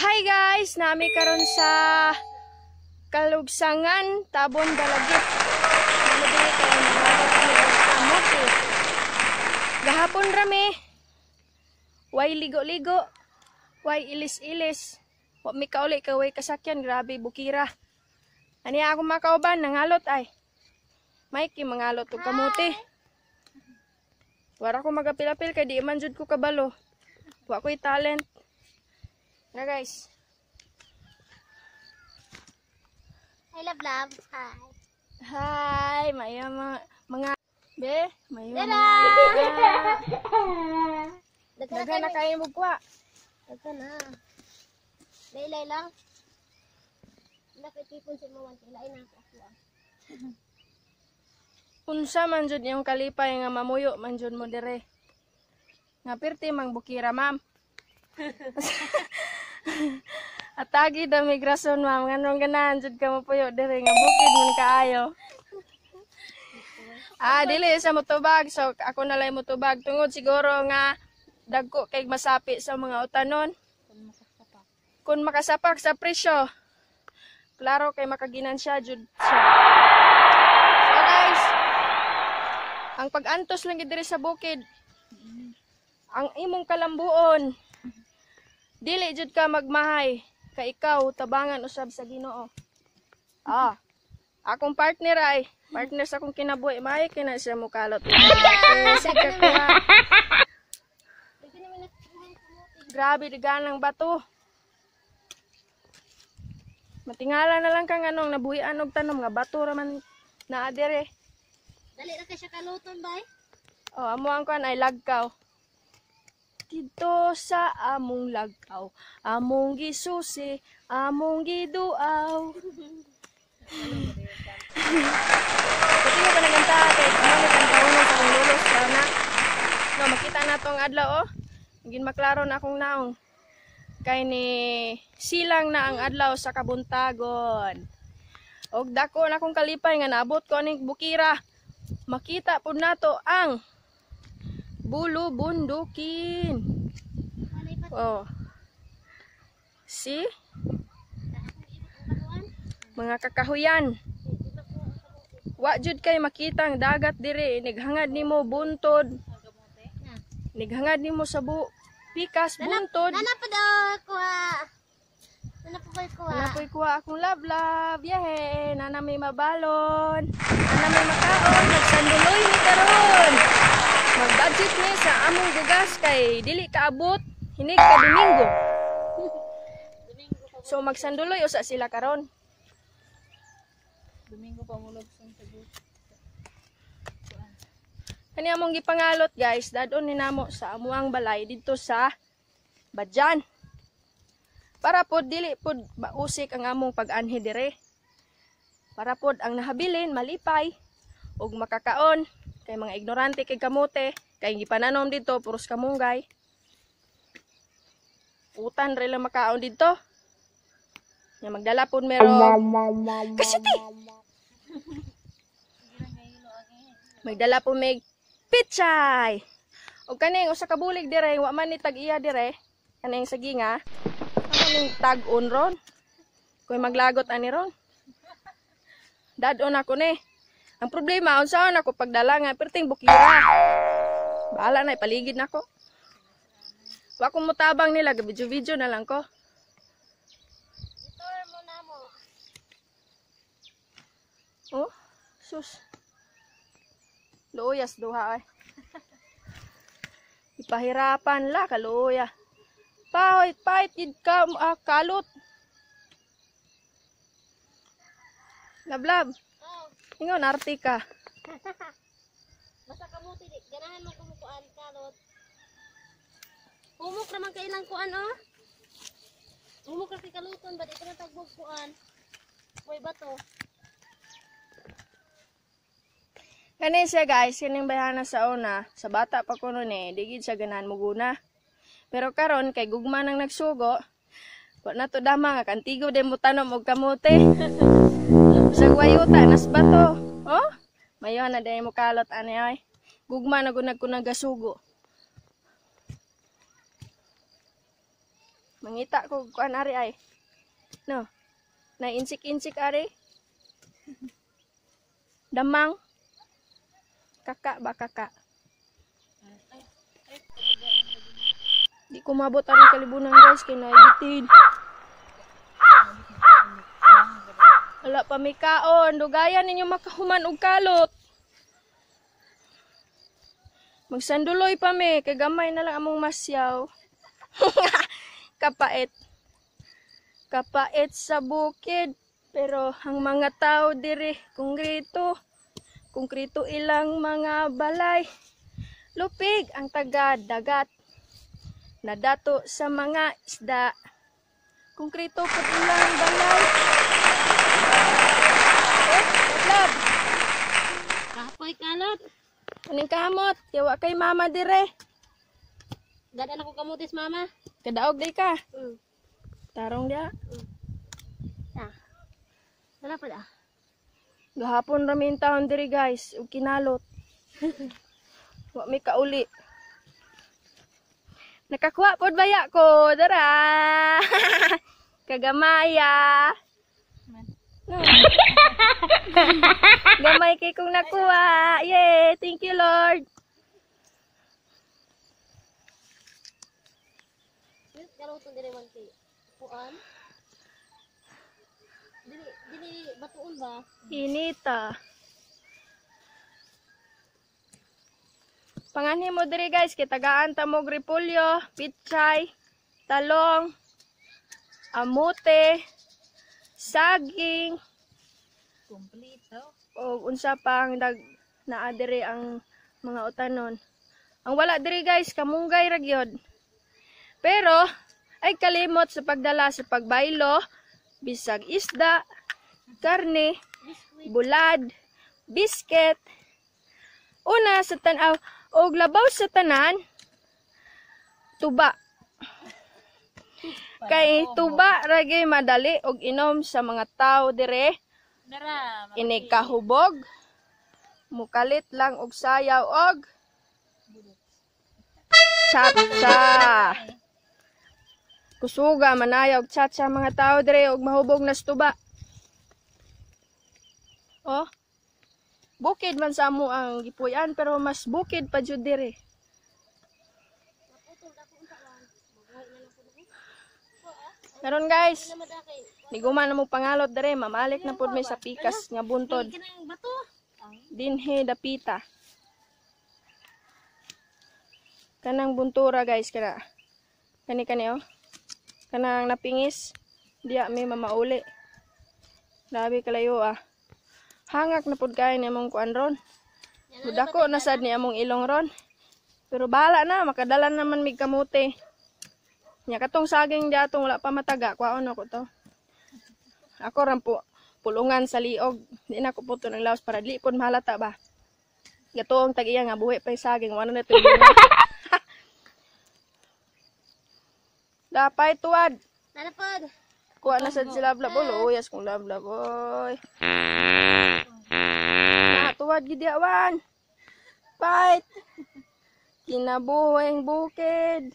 Hi guys, nami karon sa Kalugsangan, Tabon Balagit. Namudili kayo kamote. Gahapon rami. Way ligo-ligo. Way ilis-ilis. Wa mi kauli ka way kasakyan, grabe bukira. Ani ako makauban nangalot ay. Mikey mangalot og kamote. Wara ko magapil-apil kay di man jud ko kabalo. Wa ko'y talent. Na guys. Hi, love. Hi. Hi, maya mga be, maya Dada! Daga na kayo mo kwa. Daga na. Laylay lang. Nakitipon si Mawan. Laylay na ako. Unsa man jud yung kalipay nga mamuyo man jud mo dire. Nga pirti mang bukira, ma'am. Atagi da migrason, ma'am. Nganong ganahan jud ka mapuyo dire nga bukid man kaayo. Dili sa motubag. So ako na lang motubag tungod siguro nga dagko kay masapi sa mga utanon. Kung makasapak sa presyo. Klaro kay makaginansya jud siya. So guys, ang pag-antos lang diri sa bukid, ang imong kalambuon, dili jud ka magmahay, kay ikaw tabangan usab sa Ginoo. Akong partner ay, partner sa akong kinabuhi, may kina siya mukalot. Sige ko. Grabe diganang bato. Matingala na lang kang anong nabuhian og tanom nga bato raman naa dire. Dali na kay siya kaluton, bay. Amo ang kuan ay lagkaw. Dito sa among lagkaw, among gisusi, among giduaw. Pati nga pa naganta kay kamo kan kauno sa akong lulos sana. No, makita na tong adlaw Gin maklaro na akong naong. Kay ni silang na ang adlaw sa kabuntagon. Og dako na akong kalipay nga naabot ko aning bukira. Makita pud nato ang bulubundukin. See? Mga kakahuyan. Wa jud kay makita ang dagat diri, nighangad nimo buntod. Nighangad nimo sa pikas buntod. Nanapod kuha. Nanapoy kuha akong love. Yahe, nana may mabalon. Nana may makaon, nagsanduloy ni karon. Mag-budget ni sa among gugas kay dili kaabot, hinig ka Domingo. So magsanduloy usa sila karon. Domingo pa mulog sa sagot. Kani among gipangalot guys, dadon ni namo sa amuang balay dito sa Badyan. Para pod dili pod mausik ang among pag-anhi dire. Para pod ang nahabilin malipay ug makakaon kay mga ignorante kay kamote kay gipananom dito puros kamunggay. Utan ra lang makaon dito. Nya magdala pod mero. Kasiti. Magdala po may pichay. O kaning usa ka bulig dire, wa man ni tag-iya dire. Kaning saginga. Kaning tag-on ron. Koy maglagot ani ron. Dadon ako ni. Ang problema unsaon ako pagdala nga perting bukira. Bahala na ipaligid nako. Wa ko mutabang nila, video na lang ko. Tour mo na mo. Oh, sus. Luyas duha ay. Ipahirapan la kaluya. Pahit gid ka kalot. Lablab. Ingon arti ka. Basta kamuti di. Ganahan man kumukuan kalot. Humok naman kay ilang kuan Humok ra kay kaluton ba di ka tagbog kuan. Way bato. Kani siya guys, kining bayana sa una, sa bata pa kuno ni, di gid siya ganahan muguna. Pero karon kay gugma nang nagsugo, wa na to dama nga kantigo din mo tanom og kamote. Sa guayuta nas bato. Mayo na day mo kalot ani ay. Gugma na gunag ko nagasugo. Mangita ko kuan ari ay. No. Na insik-insik ari. Damang. Kaka ba kaka? Di ko mabot ang kalibunan guys kay naibitin. Wala pa may kaon. Dugayan ninyo makahuman og kalot. Magsanduloy pa me. Kay gamay na lang among masyaw. Kapait. Kapait sa bukid. Pero ang mga tao diri, konkrito ilang mga balay. Lupig ang taga-dagat. Nadato sa mga isda. Konkrito po ilang balay. Love. Kapoy kalot. Kaning kamot. Yawa kay mama dire. Dadan ako kamutis mama. Kadaog day ka. Mm. Tarong dia. Wala pa da. Gahapon rami yung taon diri guys. Ug kinalot. Wa may kauli. Nakakuha pod baya ko. Dara. Kagamaya. Gamay kay kong nakuha. Yay! Thank you Lord. Kaluton dire man kay puan. Dili batuon ba? Inita. Panganhi mo diri guys, kay tagaan ta mo repolyo, pitsay, talong, amote, saging, Kompleto. o unsa pang naa diri ang mga utanon. Ang wala diri guys, kamunggay ra gyud. Pero ay kalimot sa pagdala sa pagbaylo, bisag isda, karne, bulad, bisket. Una sa tanaw og labaw sa tanan, tuba. Kay tuba ra gyud madali og inom sa mga tao dire. Dara. Inig kahubog, mukalit lang og sayaw og cha-cha. Kusuga manayog cha-cha mga tao dire og mahubog na tuba. Oh. Bukid man sa amo ang gipuy-an pero mas bukid pa jud dire. Karon guys, niguman na mo pangalot dire, mamalik na pud may sa pikas nga buntod. Kinang bato. Dinhe dapita. Kanang buntura guys kana. Kani oh. Kanang napingis, diya may mamauli. Grabe kalayo ah. Hangak na pud kay ni among kuan ron. Budako na sad ni among ilong ron. Pero bahala na, makadala naman mig kamote. Nya katong saging di atong wala pa mataga, kwaon ako to. Ako ran po pulungan sa liog. Di na ko puto ng laos para di pud mahalata ba. Gatong tag-iya nga buhi pa yung saging, wala na to. Dapay tuwad. Nanapod. Kuha na sad sila lablab. Uyas kong lablab. Oy. Tuwad gid awan. Fight. Kinabuhing bukid.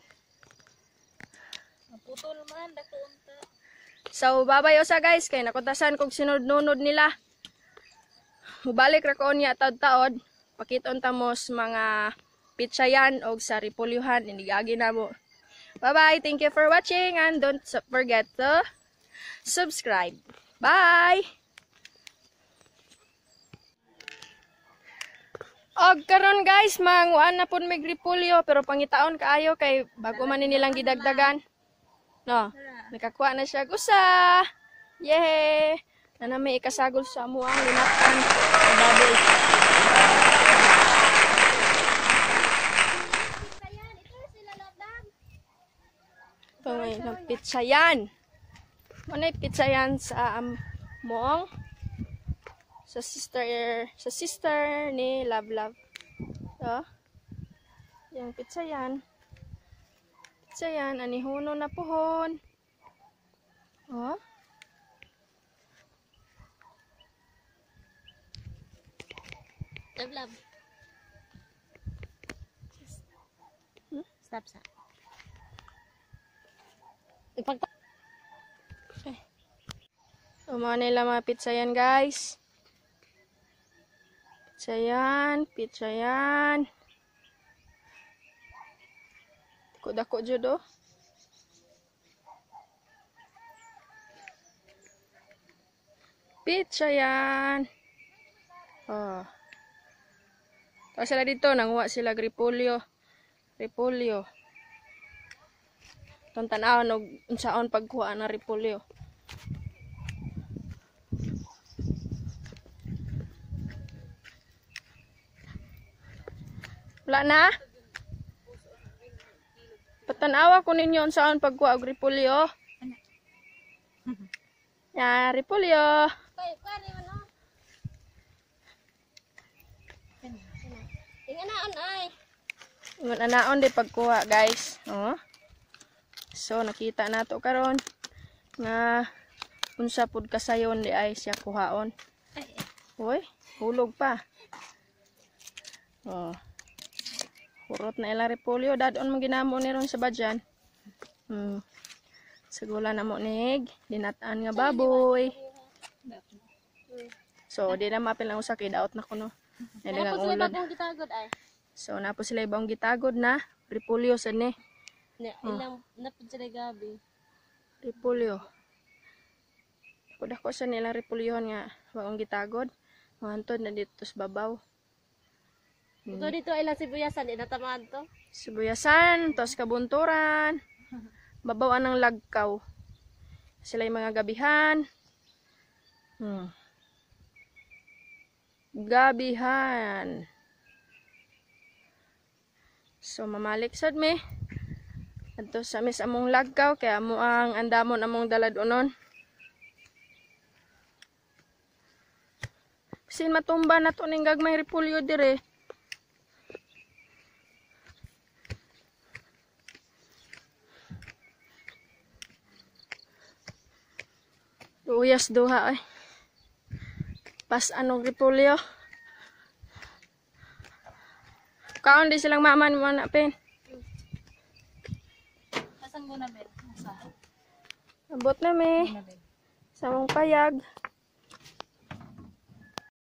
Naputol man dako unta. So babay sa guys kay nakutasan kog sinod-nunod nila. Mubalik ra ko niya taod-taod. Pakiton ta mo sa mga pitsayan og sa ripolyuhan inigagi na mo. Bye bye. Thank you for watching and don't forget to subscribe. Bye. Og karon guys, manguan na pud mig repolyo pero pangitaon kaayo kay bago man ni nilang gidagdagan. No, nakakuha na siya gusa. Yay! Na may ikasagol sa amo ang linatan. Baboy. Ito ngayon, pitsayan. Ano yung pitsayan sa moong? Sa sister ni Love. So, yung pitsayan. Pitsayan, anihuno na pohon. Oh. Love. Stop sa. Ipag Mga nila mga pizza yan, guys. Pizza yan. Pizza yan. Dako-dako jud oh. Pizza yan. Oh. Tapos sila dito, nanguha sila repolyo. Repolyo. Itong tanaw, unsaon pagkuha ng repolyo. Wala na? Patanawa ko ninyo unsaon pagkuha og repolyo. Ya, repolyo. Kani man oh. Tingnan na ay. Ingon anaon di pagkuha, guys. Oh. So nakita nato karon nga unsa pud kasayon di ay siya kuhaon. Hoy, hulog pa. Oh. Hurot na ilang repolyo, dadon mo ginamo ni ron sa badyan. Sagula na mo nig, dinataan nga baboy. So, di na mapil ang usa kay daot na kuno. Tapos sila bagong gitagod ay. So, napo sila ibang gitagod na repolyo sa ni. Ilang napud sila gabi. Repolyo. Dako sa nilang repolyohon nga bagong gitagod. Mahantod na dito sa babaw. Ito dito ay lang sibuyasan, inatamaan to. Sibuyasan, tos kabunturan. Babaw ng lagkaw. Sila yung mga gabihan. Gabihan. So mamalik sad mi. Adto sa mis among lagkaw kaya amo ang andamon among daladonon. Sin matumba na to ning gagmay repolyo dire. Uyas duha ay. Pas anong repolyo. Kaon di silang maman mo na pen. Kasang mo na bet? Sa. Abot na mi. Sa mong payag.